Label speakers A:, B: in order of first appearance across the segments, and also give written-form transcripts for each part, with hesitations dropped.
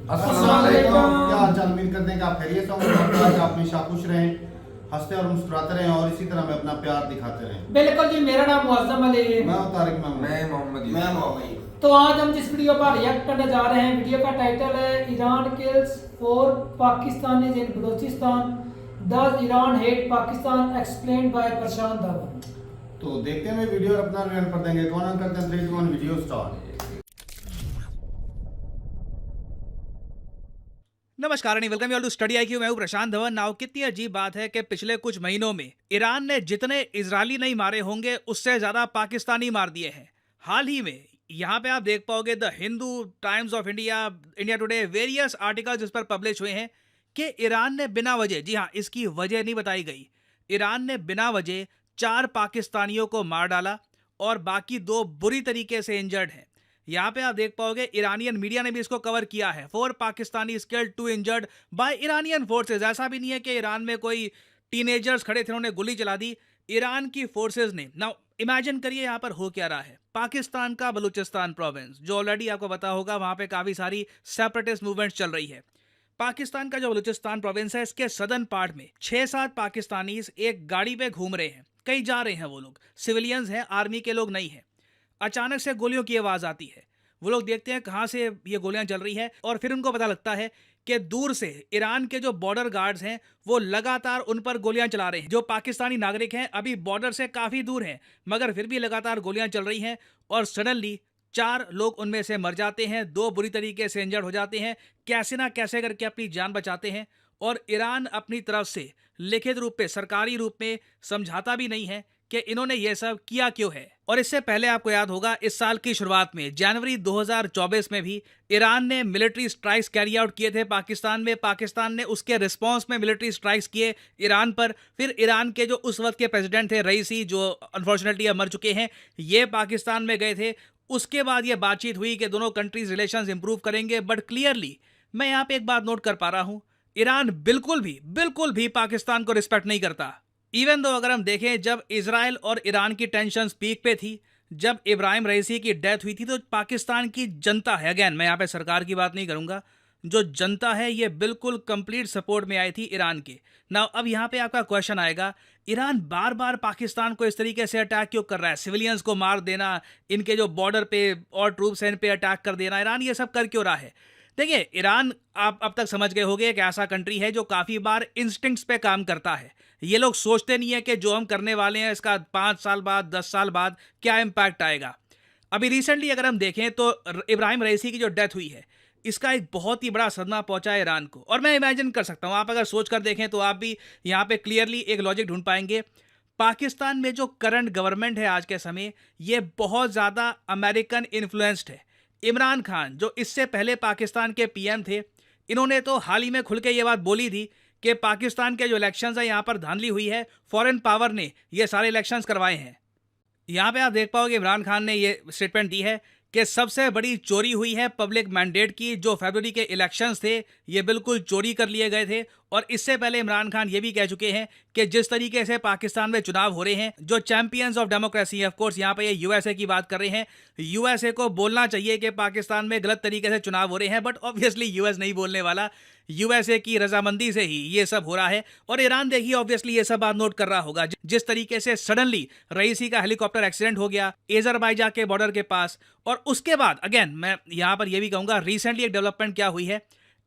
A: अस्सलाम वालेकुम। क्या हाल चाल? उम्मीद करते हैं कि आप खैरियत से होंगे। आज आप हमेशा खुश रहें, हंसते और मुस्कुराते रहें और इसी तरह में अपना प्यार दिखाते रहें।
B: बिल्कुल जी, मेरा नाम मुअज्जम अली है।
A: मैं हूं तारिक महमूद।
C: मैं मोहम्मद
D: मैं
C: यूसुफ।
D: मोहम्मद।
B: तो आज हम जिस वीडियो पर रिएक्ट करने जा रहे हैं, वीडियो का टाइटल है Iran kills 4 Pakistanis in Balochistan, does Iran hate Pakistan, explained by Prashant Dhawan.
A: तो देखते हैं वीडियो और अपना रिएक्ट कर देंगे। कौन ऑन करते हैं? 3 2 1 वीडियो स्टार्ट।
E: नमस्कार and welcome you all to study IQ. मैं हूं प्रशांत धवन। नाउ कितनी अजीब बात है कि पिछले कुछ महीनों में ईरान ने जितने इजरायली नहीं मारे होंगे उससे ज्यादा पाकिस्तानी मार दिए हैं। हाल ही में यहाँ पे आप देख पाओगे the Hindu, times of India, India today, various articles इस पर पब्लिश हुए हैं कि ईरान ने बिना वजह, जी हाँ इसकी वजह नहीं बताई गई, ईरान ने बिना वजह 4 पाकिस्तानियों को मार डाला और बाकी 2 बुरी तरीके से इंजर्ड हैं। यहाँ पे आप देख पाओगे ईरानियन मीडिया ने भी इसको कवर किया है। 4 Pakistani killed 2 injured by Iranian forces. ऐसा भी नहीं है कि ईरान में कोई टीनेजर्स खड़े थे उन्होंने गोली चला दी, ईरान की फोर्सेज ने। नाउ इमेजिन करिए यहाँ पर हो क्या रहा है। पाकिस्तान का बलूचिस्तान प्रोविंस, जो ऑलरेडी आपको पता होगा वहाँ पे काफ़ी सारी सेपरेटिस्ट मूवमेंट्स चल रही है। पाकिस्तान का जो बलूचिस्तान प्रोविंस है, इसके सदर्न पार्ट में 6-7 पाकिस्तानीज एक गाड़ी पे घूम रहे हैं। कहीं जा रहे हैं वो लोग, सिविलियंस हैं, आर्मी के लोग नहीं हैं। अचानक से गोलियों की आवाज़ आती है। वो लोग देखते हैं कहाँ से ये गोलियां चल रही है और फिर उनको पता लगता है कि दूर से ईरान के जो बॉर्डर गार्ड्स हैं वो लगातार उन पर गोलियां चला रहे हैं। जो पाकिस्तानी नागरिक हैं अभी बॉर्डर से काफ़ी दूर हैं, मगर फिर भी लगातार गोलियां चल रही हैं और सडनली 4 लोग उनमें से मर जाते हैं, 2 बुरी तरीके से इंजर्ड हो जाते हैं। कैसे ना कैसे करके अपनी जान बचाते हैं और ईरान अपनी तरफ से लिखित रूप में, सरकारी रूप में समझाता भी नहीं है कि इन्होंने ये सब किया क्यों है। और इससे पहले आपको याद होगा इस साल की शुरुआत में जनवरी 2024 में भी ईरान ने मिलिट्री स्ट्राइक्स कैरी आउट किए थे पाकिस्तान में। पाकिस्तान ने उसके रिस्पांस में मिलिट्री स्ट्राइक्स किए ईरान पर। फिर ईरान के जो उस वक्त के प्रेसिडेंट थे रईसी, जो अनफॉर्चुनेटली अब मर चुके हैं, ये पाकिस्तान में गए थे। उसके बाद ये बातचीत हुई कि दोनों कंट्रीज रिलेशंस इंप्रूव करेंगे। बट क्लियरली मैं यहाँ पे एक बात नोट कर पा रहा हूँ, ईरान बिल्कुल भी पाकिस्तान को रिस्पेक्ट नहीं करता। इवन दो अगर हम देखें, जब इजराइल और ईरान की टेंशन पीक पे थी, जब इब्राहिम रईसी की डेथ हुई थी, तो पाकिस्तान की जनता है, अगेन मैं यहाँ पे सरकार की बात नहीं करूँगा, जो जनता है ये बिल्कुल कंप्लीट सपोर्ट में आई थी ईरान के। ना अब यहाँ पे आपका क्वेश्चन आएगा, ईरान बार बार पाकिस्तान को इस तरीके से अटैक क्यों कर रहा है? सिविलियंस को मार देना, इनके जो बॉर्डर पे और ट्रूप्स हैं इन पे अटैक कर देना, ईरान ये सब कर क्यों रहा है? देखिए, ईरान आप अब तक समझ गए होंगे एक ऐसा कंट्री है जो काफ़ी बार इंस्टिंक्ट्स पे काम करता है। ये लोग सोचते नहीं है कि जो हम करने वाले हैं इसका 5 साल बाद, 10 साल बाद क्या इम्पैक्ट आएगा। अभी रिसेंटली अगर हम देखें तो इब्राहिम रईसी की जो डेथ हुई है, इसका एक बहुत ही बड़ा सदमा पहुंचा है ईरान को। और मैं इमेजिन कर सकता हूं, आप अगर सोच कर देखें तो आप भी यहाँ पे क्लियरली एक लॉजिक ढूंढ पाएंगे। पाकिस्तान में जो करंट गवर्नमेंट है आज के समय, ये बहुत ज़्यादा अमेरिकन इन्फ्लुएंस्ड है। इमरान खान जो इससे पहले पाकिस्तान के पीएम थे, इन्होंने तो हाल ही में खुल के ये बात बोली थी कि पाकिस्तान के जो इलेक्शंस हैं यहाँ पर धांधली हुई है, फॉरेन पावर ने ये सारे इलेक्शंस करवाए हैं। यहाँ पे आप देख पाओगे इमरान खान ने ये स्टेटमेंट दी है कि सबसे बड़ी चोरी हुई है पब्लिक मैंडेट की। जो फरवरी के इलेक्शंस थे ये बिल्कुल चोरी कर लिए गए थे। और इससे पहले इमरान खान ये भी कह चुके हैं कि जिस तरीके से पाकिस्तान में चुनाव हो रहे हैं, जो champions of democracy, of course यहाँ पे ये यूएसए की बात कर रहे हैं, यूएसए को बोलना चाहिए कि पाकिस्तान में गलत तरीके से चुनाव हो रहे हैं, बट ऑब्वियसली यूएस नहीं बोलने वाला। यूएसए की रजामंदी से ही ये सब हो रहा है। और ईरान देखिए ऑब्वियसली ये सब बात नोट कर रहा होगा, जिस तरीके से सडनली रईसी का हेलीकॉप्टर एक्सीडेंट हो गया अज़रबैजान के बॉर्डर के पास। और उसके बाद अगेन मैं यहाँ पर यह भी कहूँगा, रिसेंटली एक डेवलपमेंट क्या हुई है,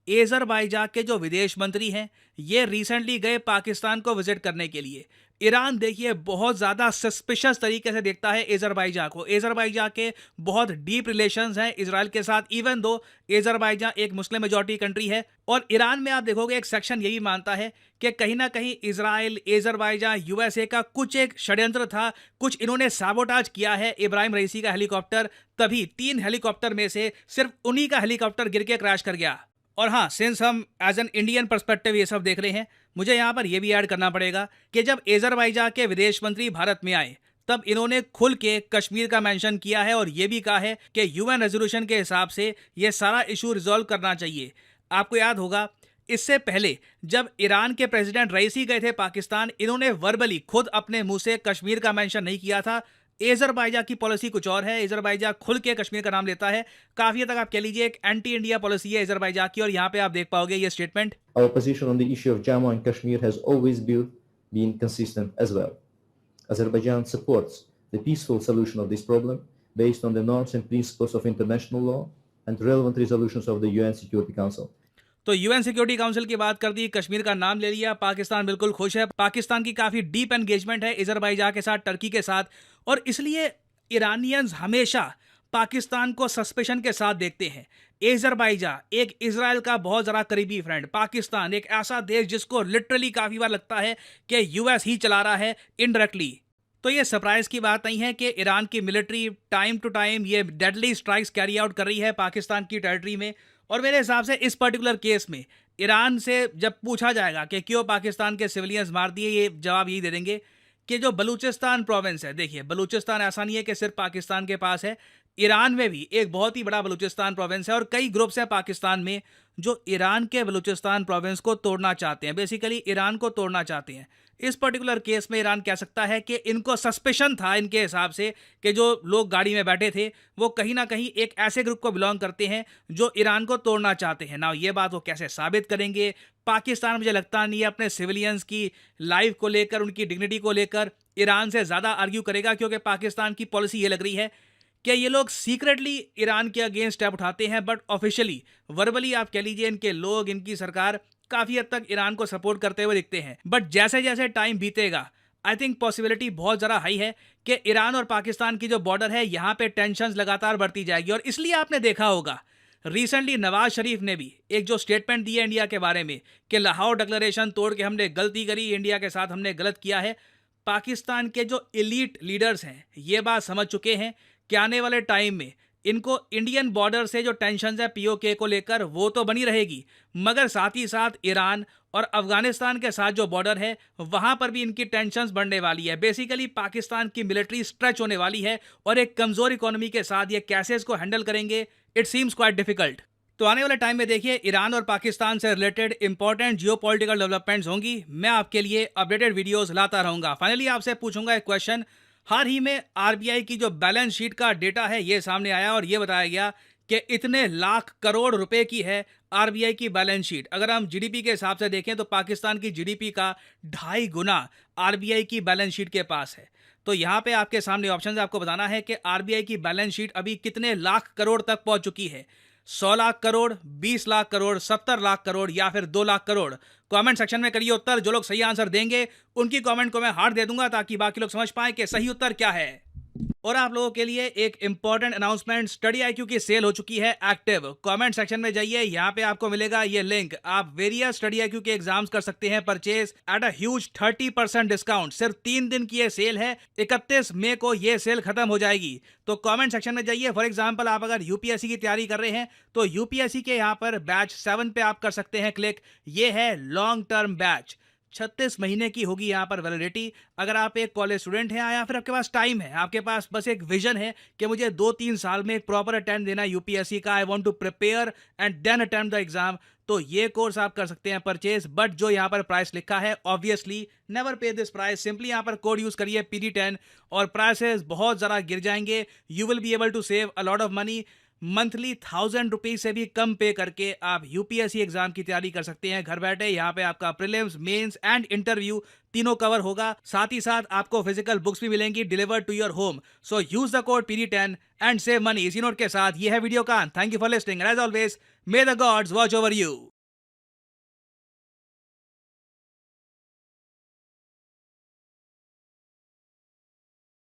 E: अज़रबैजान के जो विदेश मंत्री हैं ये रिसेंटली गए पाकिस्तान को विजिट करने के लिए। ईरान देखिए बहुत ज़्यादा सस्पिशियस तरीके से देखता है अज़रबैजान को। अज़रबैजान के बहुत डीप रिलेशंस हैं इजराइल के साथ, इवन दो अज़रबैजान एक मुस्लिम मेजॉरिटी कंट्री है। और ईरान में आप देखोगे एक सेक्शन यही मानता है कि कहीं ना कहीं इजराइल, अज़रबैजान, यूएसए का कुछ एक षड्यंत्र था, कुछ इन्होंने साबोटाज किया है इब्राहिम रईसी का हेलीकॉप्टर। तभी 3 हेलीकॉप्टर में से सिर्फ उन्हीं का हेलीकॉप्टर गिर के क्रैश कर गया। और हाँ, सिंस हम एज एन इंडियन पर्सपेक्टिव ये सब देख रहे हैं, मुझे यहाँ पर यह भी ऐड करना पड़ेगा कि जब अज़रबैजान के विदेश मंत्री भारत में आए तब इन्होंने खुल के कश्मीर का मेंशन किया है और ये भी कहा है कि यूएन रेजोल्यूशन के हिसाब से ये सारा इशू रिजॉल्व करना चाहिए। आपको याद होगा इससे पहले जब ईरान के प्रेसिडेंट रईसी गए थे पाकिस्तान, इन्होंने वर्बली खुद अपने मुंह से कश्मीर का मेंशन नहीं किया था। अज़रबैजान की पॉलिसी कुछ और है। अज़रबैजान खुल के कश्मीर का नाम लेता है। काफ़ी हद तक आप कह लीजिए एक एंटी इंडिया पॉलिसी है अज़रबैजान की, और यहाँ पे आप देख पाओगे ये statement.
C: Our position on the issue of Jammu and Kashmir has always been consistent as well. Azerbaijan supports the peaceful solution of this problem based on the norms and principles of international law and relevant resolutions of the UN Security Council.
E: तो UN security council की बात कर दी, कश्मीर का नाम ले लिया, पाकिस्तान बिल्कुल खुश है। पाकिस्तान की काफ़ी डीप एंगेजमेंट है अज़रबैजान के साथ, टर्की के साथ, और इसलिए ईरानियंस हमेशा पाकिस्तान को सस्पेशन के साथ देखते हैं। अज़रबैजान एक इजराइल का बहुत ज़रा करीबी फ्रेंड, पाकिस्तान एक ऐसा देश जिसको लिटरली काफ़ी बार लगता है कि यूएस ही चला रहा है इनडायरेक्टली। तो ये सरप्राइज़ की बात नहीं है कि ईरान की मिलिट्री टाइम टू टाइम ये डेडली स्ट्राइक्स कैरी आउट कर रही है पाकिस्तान की टेरिटरी में। और मेरे हिसाब से इस पर्टिकुलर केस में ईरान से जब पूछा जाएगा कि क्यों पाकिस्तान के सिविलियंस मार दिए, ये जवाब यही दे देंगे कि जो बलूचिस्तान प्रोविंस है, देखिए बलूचिस्तान ऐसा नहीं है कि सिर्फ पाकिस्तान के पास है, ईरान में भी एक बहुत ही बड़ा बलूचिस्तान प्रोविंस है, और कई ग्रुप्स हैं पाकिस्तान में जो ईरान के बलूचिस्तान प्रोविंस को तोड़ना चाहते हैं, बेसिकली ईरान को तोड़ना चाहते हैं। इस पर्टिकुलर केस में ईरान कह सकता है कि इनको सस्पेशन था इनके हिसाब से कि जो लोग गाड़ी में बैठे थे वो कहीं ना कहीं एक ऐसे ग्रुप को बिलोंग करते हैं जो ईरान को तोड़ना चाहते हैं ना। ये बात वो कैसे साबित करेंगे? पाकिस्तान मुझे लगता नहीं है अपने सिविलियंस की लाइफ को लेकर, उनकी डिग्निटी को लेकर ईरान से ज़्यादा आर्ग्यू करेगा, क्योंकि पाकिस्तान की पॉलिसी ये लग रही है कि ये लोग सीक्रेटली ईरान के अगेंस्ट स्टेप उठाते हैं, बट ऑफिशियली वर्बली आप कह लीजिए इनके लोग, इनकी सरकार काफ़ी हद तक ईरान को सपोर्ट करते हुए दिखते हैं। बट जैसे जैसे टाइम बीतेगा आई थिंक पॉसिबिलिटी बहुत ज़रा हाई है कि ईरान और पाकिस्तान की जो बॉर्डर है यहाँ पे टेंशन्स लगातार बढ़ती जाएगी। और इसलिए आपने देखा होगा रिसेंटली नवाज शरीफ ने भी एक जो स्टेटमेंट दी है इंडिया के बारे में कि लाहौर डिक्लेरेशन तोड़ के हमने गलती करी, इंडिया के साथ हमने गलत किया है। पाकिस्तान के जो एलीट लीडर्स हैं ये बात समझ चुके हैं कि आने वाले टाइम में इनको इंडियन बॉर्डर से जो टेंशन है पीओके को लेकर वो तो बनी रहेगी, मगर साथ ही साथ ईरान और अफगानिस्तान के साथ जो बॉर्डर है वहाँ पर भी इनकी टेंशन्स बढ़ने वाली है। बेसिकली पाकिस्तान की मिलिट्री स्ट्रेच होने वाली है, और एक कमज़ोर इकोनॉमी के साथ ये कैसे इसको हैंडल करेंगे, इट सीम्स क्वाइट डिफिकल्ट। तो आने वाले टाइम में देखिए ईरान और पाकिस्तान से रिलेटेड इंपॉर्टेंट जियोपॉलिटिकल डेवलपमेंट्स होंगी। मैं आपके लिए अपडेटेड वीडियोस लाता रहूँगा। फाइनली आपसे पूछूंगा एक क्वेश्चन। हाल ही में आरबीआई की जो बैलेंस शीट का डेटा है ये सामने आया और ये बताया गया कि इतने लाख करोड़ रुपए की है आरबीआई की बैलेंस शीट। अगर हम जीडीपी के हिसाब से देखें तो पाकिस्तान की जीडीपी का 2.5 गुना आरबीआई की बैलेंस शीट के पास है। तो यहाँ पे आपके सामने ऑप्शन है, आपको बताना है कि आरबीआई की बैलेंस शीट अभी कितने लाख करोड़ तक पहुंच चुकी है। 100 लाख करोड़, 20 लाख करोड़, 70 लाख करोड़ या फिर 2 लाख करोड़। कमेंट सेक्शन में करिए उत्तर। जो लोग सही आंसर देंगे उनकी कमेंट को मैं हार्ट दे दूंगा ताकि बाकी लोग समझ पाएं कि सही उत्तर क्या है। और आप लोगों के लिए एक इंपॉर्टेंट अनाउंसमेंट, स्टडी आईक्यू की सेल हो चुकी है एक्टिव। कमेंट सेक्शन में जाइए, यहाँ पे आपको मिलेगा ये लिंक। आप वेरियस स्टडी आईक्यू के एग्जाम्स कर सकते हैं purchase at a huge 30% discount. सिर्फ 3 दिन की ये सेल है, 31 मई को ये सेल खत्म हो जाएगी। तो कमेंट सेक्शन में जाइए। फॉर एग्जाम्पल आप अगर यूपीएससी की तैयारी कर रहे हैं तो यूपीएससी के यहाँ पर बैच 7 पे आप कर सकते हैं क्लिक। ये है लॉन्ग टर्म बैच, 36 महीने की होगी यहाँ पर वैलिडिटी। अगर आप एक कॉलेज स्टूडेंट हैं या फिर आपके पास टाइम है, आपके पास बस एक विजन है कि मुझे 2-3 साल में एक प्रॉपर अटेम्प्ट देना है यूपीएससी का, I want to prepare and then attempt the exam, तो ये कोर्स आप कर सकते हैं परचेज। बट जो यहाँ पर प्राइस लिखा है ऑब्वियसली नेवर पे दिस प्राइस। सिंपली यहाँ पर कोड यूज करिए PD10 और प्राइसेस बहुत ज़रा गिर जाएंगे। You will be able to save a lot of money. Monthly 1000 rupees से भी कम पे करके आप यूपीएससी एग्जाम की तैयारी कर सकते हैं घर बैठे। यहाँ पे आपका प्रीलिम्स, मेंस एंड इंटरव्यू तीनों कवर होगा। साथ ही साथ आपको फिजिकल बुक्स भी मिलेंगी delivered to your home. So use the code PD10 and save money. इसी नोट के साथ ये है वीडियो का अंत। Thank you for listening as always, may the gods watch over you.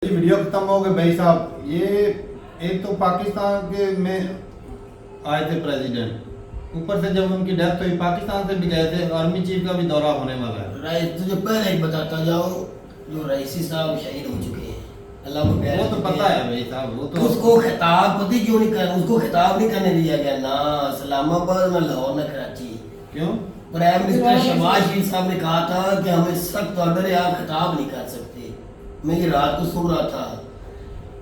A: Video खत्म हो गए भाई साहब। ये एक तो पाकिस्तान के में आए थे प्रेसिडेंट, ऊपर से जब उनकी डेथ हुई पाकिस्तान से भी गए थे, आर्मी चीफ का भी दौरा होने वाला है।
D: राइस तुझे पहले एक बताता जाओ, जो रईसी साहब शहीद हो चुके हैं, अल्लाह को प्यारे,
A: वो तो पता है भाई साहब। वो तो
D: उसको खिताब पति क्यों नहीं कर, उसको खिताब नहीं करने दिया गया ना इस्लामाबाद ना लाहौर ना कराची।
A: क्यों?
D: प्राइम मिनिस्टर शहबाज शरीफ साहब ने कहा था कि हमें सख्त ऑर्डर है, आप खिताब नहीं कर सकते। मैं ये रात को सो रहा था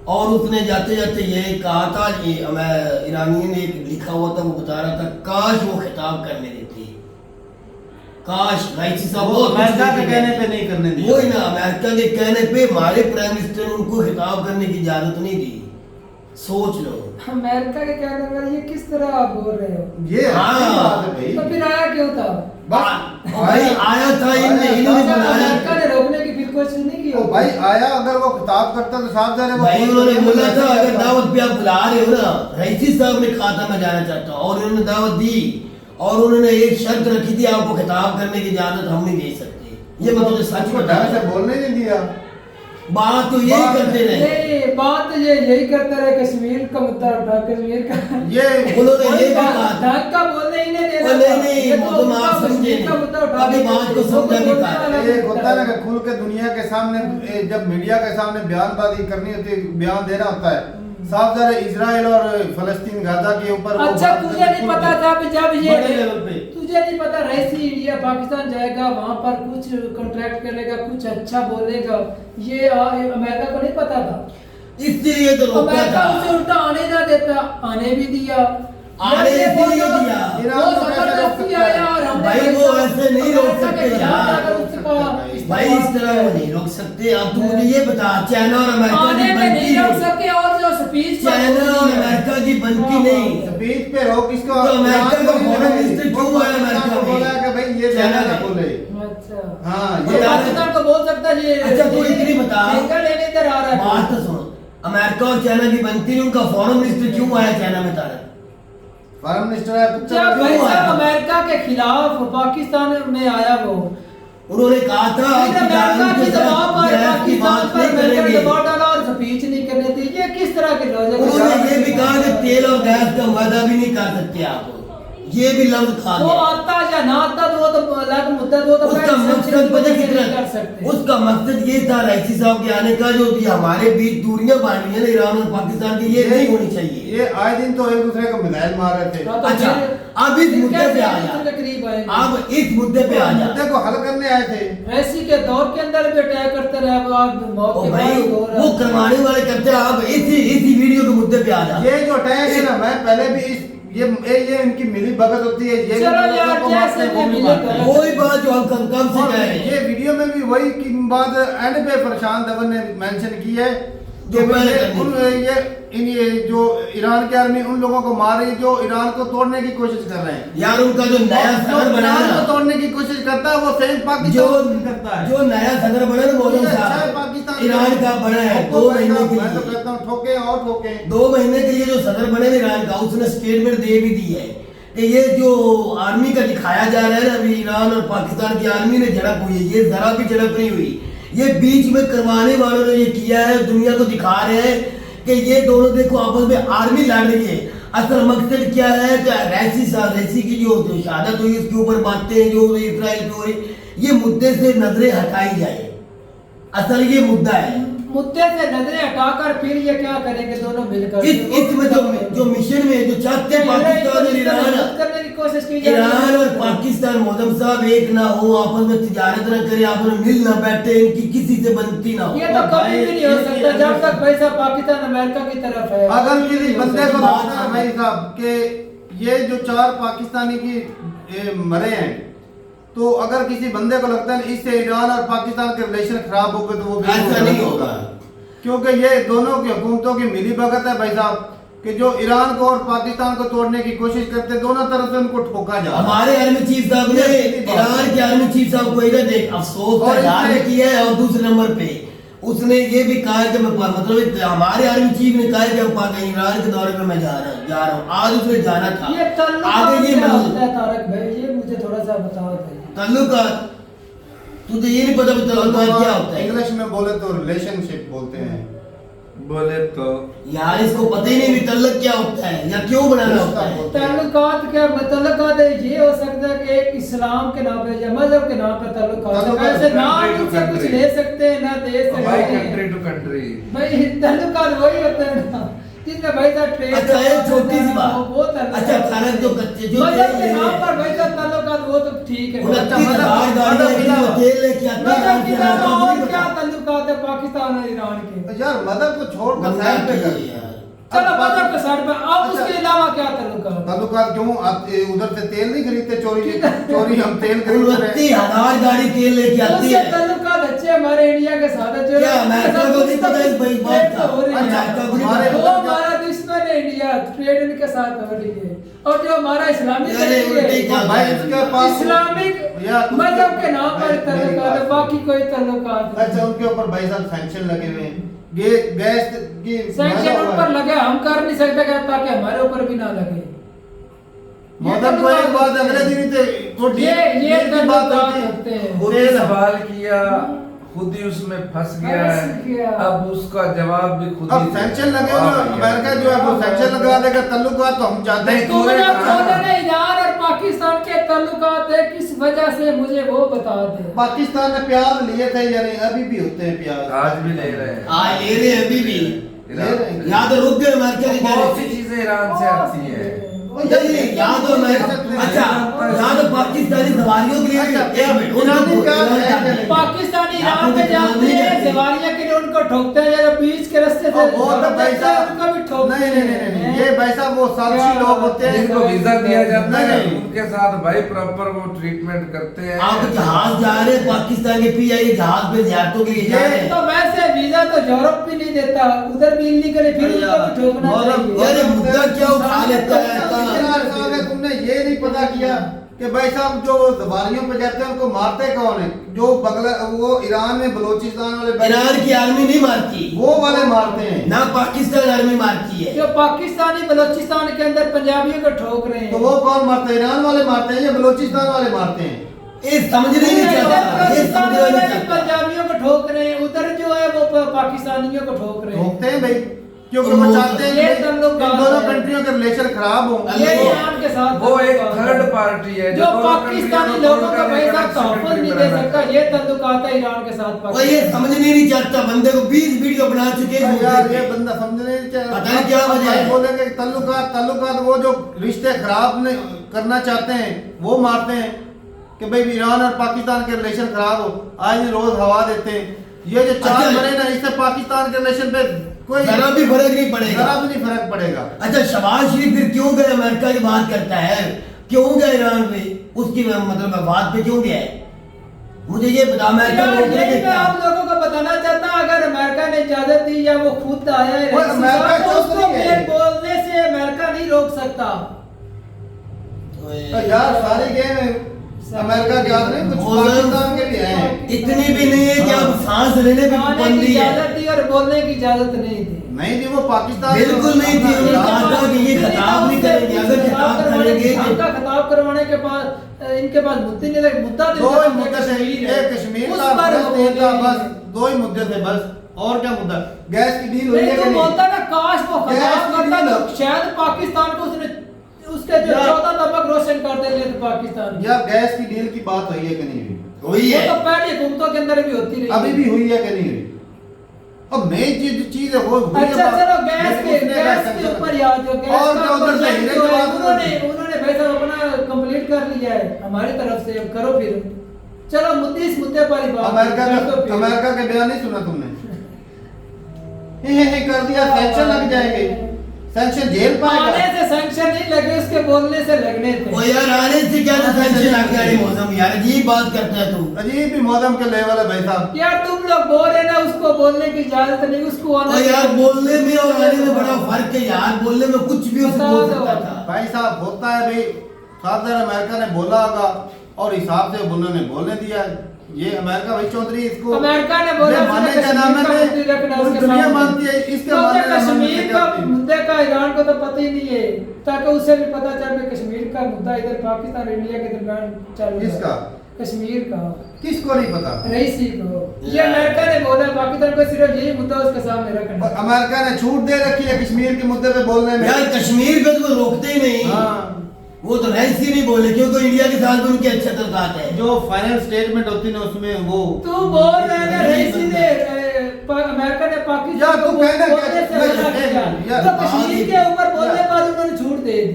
D: और उसने जाते जाते ये कहा था, ये मैं ईरानी ने लिखा हुआ था, वो बता रहा था काश वो खिताब करने देते। काश रईसी साहब
A: वो
D: बहुत
A: अमेरिका
D: कुछ
A: के
D: देते
A: कहने पे नहीं करने दिया।
D: वही ना, अमेरिका के कहने पे हमारे प्राइम मिनिस्टर ने उनको खिताब करने की इजाजत नहीं दी। सोच लो।
B: अमेरिका के कहने पर ये किस तरह आप बोल रहे हो?
A: ये
D: हाँ।
A: अच्छी बात है भाई।
B: तो फिर आया क्यों था?
D: भाई आया था इन्होंने
B: अच्छा,
D: बुलाया।
B: अमेरिका ने रोकने की फिर कोशिश नहीं की?
A: तो भाई आया, अगर वो खिताब करता तो साफ जा रहे वो
D: भाई उन्होंने बोला था अगर
A: दावत
D: दावत पे आप बुला रहे हो ना, रईसी साहब ने कहा था मैं जाना चाहता हूँ और उन्होंने दावत दी और उन्होंने एक शर्त रखी थी आपको खिताब करने की इजाजत हम नहीं दे सकते। ये मैं तुझे सच
A: उसको
D: बता
A: ढंग से बोलने नहीं दिया।
D: बात तो यही
A: बात-
D: करते रहे।
B: नहीं, बात तो ये यही करते रहे, कश्मीर का मुद्दा उठा, कश्मीर का
A: ये
D: उन्होंने ये भी
B: बात
D: कहा
B: ढंग का बोलने ही नहीं दे
D: ओ
B: रहा।
D: नहीं
B: ये तो
D: तुम
B: उनका
D: आप समझे
B: कश्मीर का मुद्दा उठा
D: अभी
B: के
D: बात को
B: लोगों
D: समझा भी
B: बोलने
D: कहा
B: वाला
A: ये
B: मुद्दा
A: होता है ना
B: है।
A: कि खुल के दुनिया के सामने जब मीडिया के सामने बयानबाजी करनी होती है, बयान देना होता है, साफ जा रहे इजराइल और फलस्तीन गाजा के ऊपर वो
B: अच्छा,
A: बात
B: तुझे
A: करके
B: नहीं
A: खुल
B: पता
A: के
B: था कि जब ये
A: बड़े लेवल पे
B: तुझे नहीं पता रईसी इंडिया पाकिस्तान जाएगा, वहां पर कुछ कॉन्ट्रैक्ट करेगा, कुछ अच्छा बोलेगा, ये अमेरिका को नहीं पता था?
D: इसलिए तो रोका
B: अमेरिका
D: था।
B: उसे उल्टा आने ना देता, आने भी दिया।
D: आने
B: ये
D: इसलिए
B: वो
D: दिया।
B: वो
A: ईरान को कैसे रोक
B: जबरदस्ती
A: सकता है?
B: आया और हमने
D: भाई वो ऐसे नहीं रोक
B: अमेरिका के
D: सकते
B: खिलाफ
D: यार।
B: अगर उसका
D: भाई इस तरह वो नहीं रोक सकते। अब तू मुझे ये बता, चाइना और अमेरिका
B: आने
D: की
B: में
D: बनती
B: नहीं रोक
D: नहीं।
B: सके और जो स्पीच
D: चाइना और अमेरिका की बनती नहीं।
A: स्पीच पे रोक इसको
D: तो अमेरिका
A: ईरान
D: का
A: को नहीं
D: फॉरेन
A: बोले।
D: मिनिस्टर क्यों
A: वो
D: आया अमेरिका में?
A: बोला कि भाई ये
D: चाइना
A: चाइना
D: में।
A: बोले।
B: अच्छा
A: हाँ
B: ये
A: ये
B: पाकिस्तान को बोल सकता है ये।
D: अच्छा, तू इतनी बता।
B: ठेका लेने इधर आ रहा है।
D: बात तो सुन, अमेरिका और चाइना की बनती नहीं, उनका फॉरेन मिनिस्टर क्यों आया चाइना में तारा?
A: फॉरेन मिनिस्टर है तो
B: जब भाई
D: क्यों आया?
B: साहब अमेरिका के खिलाफ पाकिस्तान में आया वो,
D: उन्होंने कहा था
B: फिर
D: कि
B: अमेरिका
D: उनके
B: की
D: साथ
B: दबाव पर
D: जायज की
B: पाकिस्तान
D: बात
B: पर
D: नहीं
B: अमेरिका ने
D: करेंगे।
B: दबाव डाला और स्पीच नहीं करने दी। ये किस तरह के लॉजिक?
D: उन्होंने ये भी कहा कि तेल और गैस का वादा भी नहीं कर सकते आप, ये भी लफ्ज खा
B: वो
D: गया।
B: आता या ना आता तो वो तो अलग मुद्दा, वो तो
D: उसका
B: पहले
D: मकसद
B: sanction की
D: पता
B: वजह से
D: कितना
B: नहीं कर सकते।
D: उसका मकसद ये था रईसी साहब के आने का, जो भी हमारे बीच दूरियां बांधी है ना ईरान और पाकिस्तान की, ये नहीं होनी चाहिए।
A: ये आए दिन तो एक दूसरे को मिसाइल मार रहे थे।
B: हाँ, तो
D: अच्छा,
B: फिर-
D: अब इस
B: फिर
D: मुद्दे
B: कैसे
D: पे आ
B: एक
D: जा।
B: दूसरे के करीब आएंगे?
D: अब इस मुद्दे पे आ जा।
A: मुद्दे को हल करने आए थे।
B: रईसी के दौर के अंदर भी अटैक करते रहे, अब आज मौत
D: ओ
B: के
D: भाई
B: बाद हो रहा
D: वो
B: है।
D: करवाने वाले करते हैं। अब इसी वीडियो के मुद्दे पे आ जा।
A: ये जो अटैक है ना, मैं पहले भी इस ये इनकी मिली भगत होती है। ये
B: चलो
A: भी
B: यार,
A: को
B: जैसे
A: मारते हैं, वो
B: भी
A: भी
B: मिली
A: मारते हैं।
B: भगत।
D: कोई बात जो हम कम से
A: और
D: कह रहे
A: ये
D: हैं।
A: वीडियो में भी वही की बात एंड पे प्रशांत धवन ने मेंशन की है
D: जो
A: कि
D: पहले
A: ये
D: करनी
A: ये जो ईरान की आर्मी उन लोगों को मार रही है जो ईरान को तोड़ने की कोशिश कर रहे हैं।
D: यार उनका जो नया
A: और
D: सदर
A: जो
D: बना
A: ईरान
D: ना,
A: को तोड़ने की कोशिश करता है वो सेम
D: जो
A: पाकिस्तान करता है।
D: जो नया सदर बना ना मोदी
A: ये अच्छा है
D: साहब,
A: पाकिस्तान
D: ईरान का बना है 2 महीने के
A: मैं तो
D: लिए।
A: कहता हूँ ठोके और ठोके।
D: 2 महीने के लिए जो सदर बने ना ईरान का, उसने स्टेटमेंट दे भी दी है कि ये जो आर्मी का दिखाया जा रहा है ना अभी, ईरान और पाकिस्तान की आर्मी ने झड़प हुई है, ये जरा भी झड़प नहीं हुई। ये बीच में करवाने वालों ने ये किया है, दुनिया को दिखा रहे हैं कि ये दोनों देखो आपस में आर्मी लड़ रही है। असल मकसद क्या है कि रईसी की जो शहादत हुई उसके ऊपर बातें जो इसराइल पे हुई, ये मुद्दे से नजरें हटाई जाए। असल ये मुद्दा है।
B: मुद्दे से नजरें हटाकर फिर ये क्या करेंगे दोनों मिलकर?
D: इसमें जो मिशन में जो चाहते हैं पाकिस्तान और ईरान,
B: करने की कोशिश की जा रही है।
D: ईरान और पाकिस्तान मोदम साहब एक ना हो, आपस में तिजारत न करे, आपस में मिल ना बैठे, इनकी किसी से बनती ना हो।
B: ये तो कभी भी नहीं हो सकता जब तक पैसा पाकिस्तान अमेरिका की तरफ है।
A: अगर किसी बंदे को
D: बात
A: लगता है
D: है।
A: भाई साहब कि ये जो 4 पाकिस्तानी की मरे हैं, तो अगर किसी बंदे को लगता है इससे ईरान और पाकिस्तान के रिलेशन खराब हो गए तो वो बिल्कुल
D: ऐसा नहीं
A: गलत
D: होगा।
A: क्योंकि ये दोनों की हुकूमतों की मिली भगत है भाई साहब कि जो ईरान को और पाकिस्तान को तोड़ने की कोशिश करते, दोनों तरफ से उनको ठोका जा रहा है।
D: हमारे आर्मी चीफ साहब ने ईरान के आर्मी चीफ साहब को इधर देख अफसोस का
A: और
D: इजहार
A: इसमें-
D: किया है, और दूसरे नंबर पे उसने ये भी कहा कि मैं मतलब हमारे आर्मी चीफ ने कहा कि ईरान के दौरे पे मैं जा रहा हूँ। आज उसने जाना था।
B: ये ताल्लुक
D: आगे ये
B: क्या होता है तारक भाई, ये मुझे थोड़ा सा बताओ भाई।
D: ताल्लुकात, तुझे ये नहीं पता ताल्लुकात क्या होता है?
A: इंग्लिश में बोले तो रिलेशनशिप बोलते हैं।
F: बोले तो
D: यार इसको पता ही नहीं भी तल्लक क्या होता है या क्यों बनाना होता है।
B: ताल्लुकात क्या ताल्लुकात है? ये हो सकता है कि एक इस्लाम के नाम पे या मजहब के नाम पे ताल्लुकात है।
A: ताल्लुकात
B: ऐसे ना
F: country to
B: उनसे कुछ
F: country।
B: ले सकते हैं ना दे सकते
F: भाई
B: हैं।
F: Country to country.
B: भाई ताल्लुकात वही होते हैं ना जिसमें भाई साहब ट्रेड।
D: अच्छा एक छोटी सी बात,
B: वो ताल्लुकात।
D: अच्छा खाना जो कच्चे जो
B: मजहब के
D: तेल
B: नाम
D: है,
B: पर भाई साहब ताल्लुकात वो तो ठीक है।
D: 29,000 गाड़ियां की जो तेल लेके आते हैं
B: मजहब के नाम पर और
D: ईरान से
B: क्या ताल्लुकात है पाकिस्तान और ईरान के?
A: यार मदद को छोड़ कर
D: बंगाल
A: साइड पे
D: के
A: कर।
D: यार।
B: चलो मजहब के साइड पे अब उसके अलावा क्या ताल्लुकात?
A: ताल्लुकात क्यों? आप उधर से तेल नहीं खरीदते? चोरी हम तेल खरीद रहे हैं।
D: 30,000 गाड़ी तेल लेके आती
B: उससे
D: है।
B: ताल्लुकात अच्छे हमारे इंडिया के साथ है। जो
D: क्या अमेरिका को नहीं पता इस भाई बात का?
B: हो रही है।
D: अमेरिका को नहीं
A: हमारे
B: वो
D: पता।
B: हमारा दुश्मन है इंडिया, ट्रेड इनके साथ हो रही है। और जो हमारा इस्लामिक
D: अरे उल्टे क्या
B: है,
A: भाई इसके पास
B: इस्लामिक
A: या तुम-
B: मजहब के नाम पर
A: भाई, मेरी
B: ताल्लुकात है,
A: बात-
B: बाकी कोई ताल्लुकात नहीं।
A: अच्छा, उनके ऊपर भाई साहब सैंक्शन लगे हुए हैं। गैस की
B: सैंक्शन उन पर लगे, हम कर नहीं सकते क्या, ताकि हमारे ऊपर भी ना लगे।
A: मदद को एक बात अगले दिन ही थे वो
B: ये
A: डील की बात
B: ताल्लुकात
A: होती
B: होते हैं।
F: खुद ही सवाल किया, खुद ही उसमें फंस गया
B: फंस
F: है।
B: गया।
F: अब उसका जवाब भी खुद ही
A: अब
F: देगा।
A: सैंक्शन लगे हुए
F: वाह
A: हैं,
F: भैया।
A: अमेरिका जो है वो सैंक्शन लगा देगा। ताल्लुकात तो हम चाहते हैं।
B: तुमने
F: पूरे कहा।
B: बोला ईरान और पाकिस्तान के ताल्लुकात है, किस वजह से मुझे वो बता दे।
A: पाकिस्तान ने प्याज लिए थे या नहीं? अभी भी होते हैं प्याज।
F: आज भी ले रहे हैं।
D: हाँ ले रहे हैं अभी भी।
A: ले रहे हैं।
D: यहाँ तो रुक गए अमेरिका के
F: बहुत सी
D: कहने से।
F: चीजें ईरान से आती हैं।
D: नहीं, यहाँ तो अमेरिका, अच्छा यहाँ तो पाकिस्तानी सवारियों के लिए
A: अच्छा,
D: एक मिनट,
A: ईरानी
D: उनको-
A: प्याज है
D: ईरान
A: क्या
D: का-
A: नहीं?
B: पाकिस्तानी ईरान
D: आपको
B: पे
D: तो
B: जाते
D: नहीं
B: हैं,
D: करते।
B: दिवालिया के लिए उनको ठोकते हैं, या बीच के रास्ते से
A: और वो तो भाई
B: जाते हैं,
A: साहब
B: उनको भी ठोकते
A: नहीं नहीं नहीं नहीं, ये भाई साहब वो सालसी
B: क्या
A: लोग होते हैं।
F: जिनको वीजा दिया जाता है
A: नहीं।
F: उनके साथ भाई प्रॉपर वो ट्रीटमेंट करते हैं।
D: आप जहाज जा रहे हैं, पाकिस्तान के पीआई जहाज पे जियारतों के लिए जा रहे हैं।
B: तो वैसे वीजा तो यूरोप भी नहीं देता, उधर भी इलीगल है, फिर उनको भी ठोकना चाहिए।
D: यार ये मुद्दा क्या उठा लेता है
A: इतना साल है, तुमने ये नहीं पता किया कि भाई साहब जो दवारियों पे जाते हैं उनको मारते कौन है? जो वो ईरान में बलोचिस्तान वाले
D: ईरान की आर्मी नहीं मारती,
A: वो वाले मारते हैं।
D: ना पाकिस्तान आर्मी मारती है।
B: जो पाकिस्तानी बलोचिस्तान के अंदर पंजाबियों को ठोक रहे हैं,
A: तो वो कौन मारते हैं? ईरान वाले मारते हैं या बलोचिस्तान वाले मारते हैं?
D: ये समझने नहीं चाहता, ये
B: बलोचिस्तान
D: समझने
B: वाले
D: नहीं
B: भी
D: चाहता।
B: पंजाबियों को ठोक रहे हैं, उधर जो है वो पाकिस्तानियों को ठोक रहे हैं।
A: रोकते हैं भाई, क्योंकि वो चाहते हैं
B: ये
A: कि
B: तुम लोग
A: इन
B: बात
A: दोनों
B: है।
A: कंट्रियों के रिलेशन खराब हो।
B: ये ईरान के साथ
F: वो एक
B: ताल्लुकात
F: थर्ड
B: है।
F: पार्टी है
B: जो
F: दोनों
B: पाकिस्तानी
F: कंट्रियों
B: लोगों का
F: तोड़
B: भाई
F: कर
B: साहब
F: एक
B: तहफ़्फ़ुज़
F: country
B: नहीं दे
F: बनाना
B: सकता, ये ताल्लुकात है ईरान के साथ
D: वो ये
B: पाकिस्तान।
D: समझने नहीं चाहता, बंदे को 20 वीडियो बना चुके हैं इस
A: यार
D: मुद्दे
A: ये
D: पे।
A: बंदा समझने नहीं चाहिए।
D: पता नहीं क्या वजह है।
A: बोलेंगे कि ताल्लुकात वो जो रिश्ते खराब नहीं करना चाहते हैं वो मारते हैं कि भाई ईरान और पाकिस्तान के रिलेशन खराब हो। आज रोज हवा देते हैं। ये जो चार
D: अच्छा।
A: बने ना, इससे पाकिस्तान के रिलेशन पे कोई
D: जरा भी फर्क नहीं पड़ेगा।
A: जरा भी नहीं फर्क पड़ेगा।
D: अच्छा शबाज शरीफ फिर क्यों गए अमेरिका की बात करता है, क्यों गया ईरान पे, उसकी मतलब बात पे क्यों गया है? मुझे ये बता, अमेरिका
B: यार,
D: रोकने
B: यही
D: के
B: मैं
D: क्या?
B: आप लोगों को बताना चाहता हूं, अगर अमेरिका ने इजाजत दी या वो खुद आया है
A: वो अमेरिका
B: तो
A: क्यों
B: उसको
A: नहीं है?
B: बोलने से अमेरिका नहीं रोक सकता।
A: तो यार सारी गेम अमेरिका के हाथ नहीं, कुछ
D: मौजूद-
A: पाकिस्तान के भी हैं।
D: इतनी भी नहीं है कि अब सांस लेने पे
B: आने की
D: पाबंदी
B: इजाजत
D: है।
B: दी और बोलने की इजाजत नहीं दी।
A: नहीं जी, वो पाकिस्तान
D: बिल्कुल नहीं थी।
A: अपना-
D: कहा था कि ये खिताब नहीं करेंगे, अगर खिताब करेंगे तो-
B: उनका खिताब करवाने के बाद इनके पास मुद्दे नहीं लगे, मुद्दा
A: दो ही मुद्दे थे, एक कश्मीर
B: उस
A: का,
B: पर
A: फलस्तीन का,
B: बोले।
A: बस दो ही मुद्दे थे बस। और क्या मुद्दा? गैस की डील हुई है
B: नहीं
A: कि
B: तो
A: नहीं?
B: बोलता ना, काश वो
A: गैस
B: खिताब
A: की
B: करता
A: डील-
B: तो शायद पाकिस्तान को उसने उसके जो
A: यार-
B: 14 तबक रोशन कर दे लेते पाकिस्तान की।
A: या गैस की डील की बात हुई है कि नहीं हुई?
D: वही
B: वो
D: है।
B: तो पहले हुकूमतों के अंदर भी होती रही।
A: अभी भी हुई है कि नहीं हुई? अब मेन चीज है वो हुई है
B: अच्छा
A: बात।
B: चलो गैस
A: लेकिन उसने
B: के
A: संक्शन-
B: ऊपर याद जो गैस
A: और
B: का
A: क्या उधर से
B: प्रोजेक्ट
A: हीरे
B: जो
A: की
B: है,
A: बात
B: उन्होंने भाई साहब अपना कंप्लीट कर लिया है हमारी तरफ से। अब करो फिर, चलो मुद्दे इस मुद्दे पर ही बात
A: अमेरिका
B: कर दो
A: का
B: फिर।
A: अमेरिका के बयान नहीं सुना तुमने? हे कर दिया, सैंक्शन लग जाएंगे, सैंक्शन जेल
B: आने
A: पाएगा।
B: से सैंक्शन नहीं लगे, उसके बोलने से लगने थे।
D: वो यार आने से क्या सैंक्शन आ गया रे मौसम, यार अजीब बात करता है तू।
A: अजीब ही मौसम के लेवल है भाई साहब।
B: यार तुम लोग बोल रहे ना, उसको बोलने की इजाजत नहीं, उसको आने
D: और यार
B: की-
D: बोलने में और आने में बड़ा फर्क है यार, बोलने में कुछ भी उसको बोल सकता था।
A: भाई साहब होता है भाई, खासदार अमेरिका ने बोला होगा और हिसाब से उन्होंने बोलने दिया। ये अमेरिका भाई चौधरी इसको
B: अमेरिका ने बोला
A: ये मानने का नाम है
B: कश्मीर का मुद्दे रखना
A: पूरी
B: उसके
A: दुनिया
B: सामने।
A: मानती है, इसके
B: तो
A: मानने का
B: कश्मीर का
A: मानने
B: मुद्दे का ईरान को तो पता ही नहीं है, ताकि उसे भी पता चल कि कश्मीर का मुद्दा इधर पाकिस्तान और इंडिया के दरमियान चल रहा है।
A: किसका?
B: कश्मीर का
A: किसको नहीं पता?
B: रईसी को। ये अमेरिका ने बोला, पाकिस्तान को सिर्फ यही मुद्दा उसके सामने रखना।
A: और अमेरिका ने छूट दे रखी है कश्मीर के मुद्दे पे बोलने में।
D: यार कश्मीर पे तो वो रोकते ही नहीं,
A: हाँ,
D: वो तो रईसी नहीं बोले क्योंकि इंडिया के साथ भी उनके अच्छे तल्लुकात है।
A: जो फाइनल स्टेटमेंट होती है ना उसमें वो
B: तू बोल रहा है ना, रईसी ने अमेरिका ने पाकिस्तान
A: यार, तू
B: को
A: कहना क्या-
B: बोलने से
A: नहीं,
B: मना
A: नहीं,
B: किया।
A: यार,
B: तो कश्मीर के ऊपर बोलने
A: यार।
B: पर उन्होंने छूट दे दी।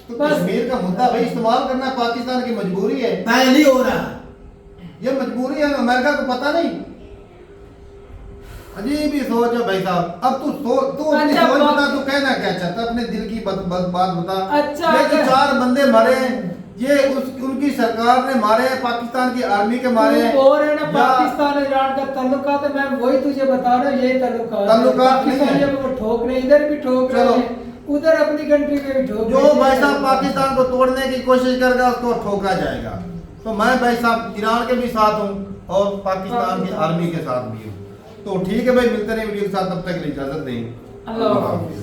A: तो
B: बस
A: कश्मीर का मुद्दा भाई इस्तेमाल करना पाकिस्तान की मजबूरी है।
D: मैं नहीं हो रहा।
A: ये मजबूरी है, अमेरिका को पता नहीं। अजीब ही सोच है भाई साहब। अब तू अपनी
B: अच्छा,
A: सोच
B: बात-
A: बता, तू कहना क्या चाहता है, अपने दिल की बात बता।
B: अच्छा,
A: ये जो
B: अगर-
A: 4 बंदे मारे हैं, ये उनकी सरकार ने मारे हैं, पाकिस्तान की आर्मी के मारे हैं।
B: तू और है ना
A: या
B: पाकिस्तान और ईरान का ताल्लुकात है, मैं वही तुझे बता रहा हूँ, यही ताल्लुकात
A: नहीं है।
B: पाकिस्तान को ठोक रहे, इधर भी ठोक रहे
A: चलो।
B: हैं, उधर अपनी कंट्री में भी ठोक
A: जो
B: रहे हैं।
A: भाई साहब पाकिस्तान को तोड़ने की कोशिश करेगा उसको ठोका जाएगा। तो मैं भाई साहब ईरान के भी साथ हूँ और पाकिस्तान की आर्मी के साथ भी हूँ। तो ठीक है भाई, मिलते रहे वीडियो के साथ, तब तक के लिए इजाजत दें।
B: अल्लाह हाफ़िज़।